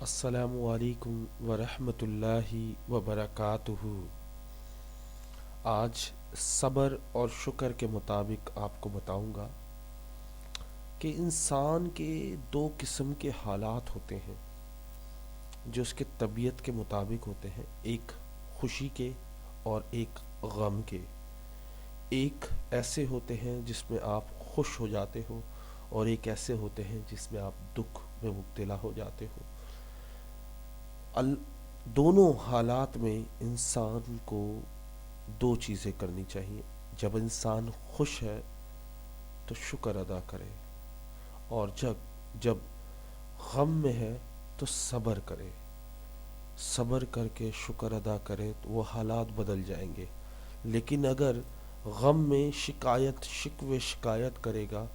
السلام علیکم ورحمۃ اللہ وبرکاتہ۔ آج صبر اور شکر کے مطابق آپ کو بتاؤں گا کہ انسان کے دو قسم کے حالات ہوتے ہیں جو اس کے طبیعت کے مطابق ہوتے ہیں، ایک خوشی کے اور ایک غم کے۔ ایک ایسے ہوتے ہیں جس میں آپ خوش ہو جاتے ہو اور ایک ایسے ہوتے ہیں جس میں آپ دکھ میں مبتلا ہو جاتے ہو۔ ال دونوں حالات میں انسان کو دو چیزیں کرنی چاہیے۔ جب انسان خوش ہے تو شکر ادا کرے، اور جب غم میں ہے تو صبر کرے۔ صبر کر کے شکر ادا کرے تو وہ حالات بدل جائیں گے۔ لیکن اگر غم میں شکایت کرے گا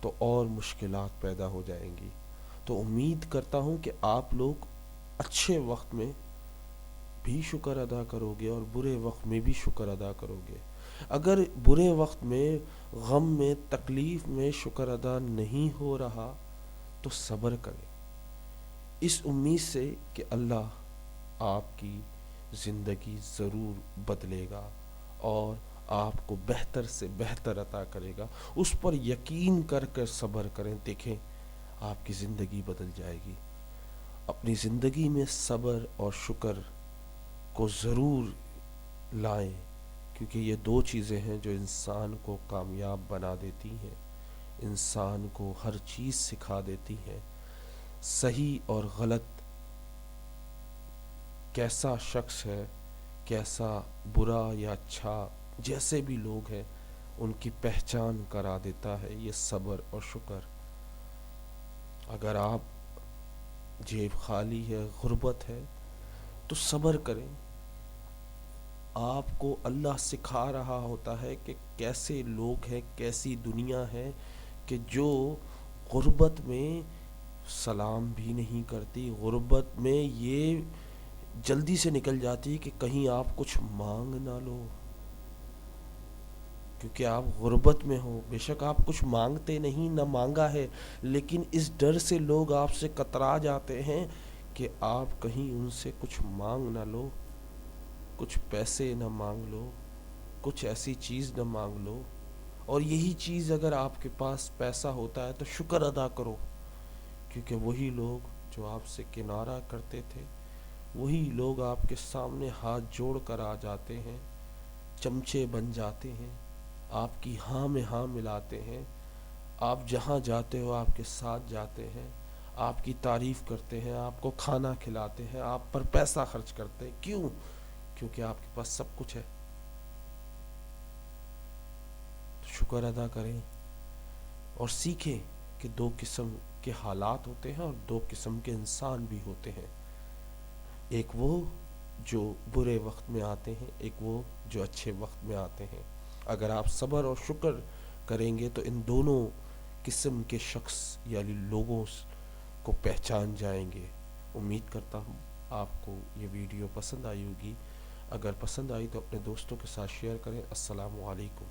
تو اور مشکلات پیدا ہو جائیں گی۔ تو امید کرتا ہوں کہ آپ لوگ اچھے وقت میں بھی شکر ادا کرو گے اور برے وقت میں بھی شکر ادا کرو گے۔ اگر برے وقت میں، غم میں، تکلیف میں شکر ادا نہیں ہو رہا تو صبر کریں، اس امید سے کہ اللہ آپ کی زندگی ضرور بدلے گا اور آپ کو بہتر سے بہتر عطا کرے گا۔ اس پر یقین کر کر صبر کریں، دیکھیں آپ کی زندگی بدل جائے گی۔ اپنی زندگی میں صبر اور شکر کو ضرور لائیں، کیونکہ یہ دو چیزیں ہیں جو انسان کو کامیاب بنا دیتی ہیں، انسان کو ہر چیز سکھا دیتی ہیں۔ صحیح اور غلط، کیسا شخص ہے، کیسا برا یا اچھا، جیسے بھی لوگ ہیں ان کی پہچان کرا دیتا ہے یہ صبر اور شکر۔ اگر آپ جیب خالی ہے، غربت ہے، تو صبر کریں۔ آپ کو اللہ سکھا رہا ہوتا ہے کہ کیسے لوگ ہیں، کیسی دنیا ہے کہ جو غربت میں سلام بھی نہیں کرتی، غربت میں یہ جلدی سے نکل جاتی ہے کہ کہیں آپ کچھ مانگ نہ لو، کیونکہ آپ غربت میں ہو۔ بے شک آپ کچھ مانگتے نہیں، نہ مانگا ہے، لیکن اس ڈر سے لوگ آپ سے کترا جاتے ہیں کہ آپ کہیں ان سے کچھ مانگ نہ لو، کچھ پیسے نہ مانگ لو، کچھ ایسی چیز نہ مانگ لو۔ اور یہی چیز اگر آپ کے پاس پیسہ ہوتا ہے تو شکر ادا کرو، کیونکہ وہی لوگ جو آپ سے کنارہ کرتے تھے، وہی لوگ آپ کے سامنے ہاتھ جوڑ کر آ جاتے ہیں، چمچے بن جاتے ہیں، آپ کی ہاں میں ہاں ملاتے ہیں، آپ جہاں جاتے ہو آپ کے ساتھ جاتے ہیں، آپ کی تعریف کرتے ہیں، آپ کو کھانا کھلاتے ہیں، آپ پر پیسہ خرچ کرتے ہیں۔ کیوں؟ کیونکہ آپ کے پاس سب کچھ ہے۔ تو شکر ادا کریں اور سیکھیں کہ دو قسم کے حالات ہوتے ہیں اور دو قسم کے انسان بھی ہوتے ہیں، ایک وہ جو برے وقت میں آتے ہیں، ایک وہ جو اچھے وقت میں آتے ہیں۔ اگر آپ صبر اور شکر کریں گے تو ان دونوں قسم کے شخص یعنی لوگوں کو پہچان جائیں گے۔ امید کرتا ہوں آپ کو یہ ویڈیو پسند آئی ہوگی۔ اگر پسند آئی تو اپنے دوستوں کے ساتھ شیئر کریں۔ السلام علیکم۔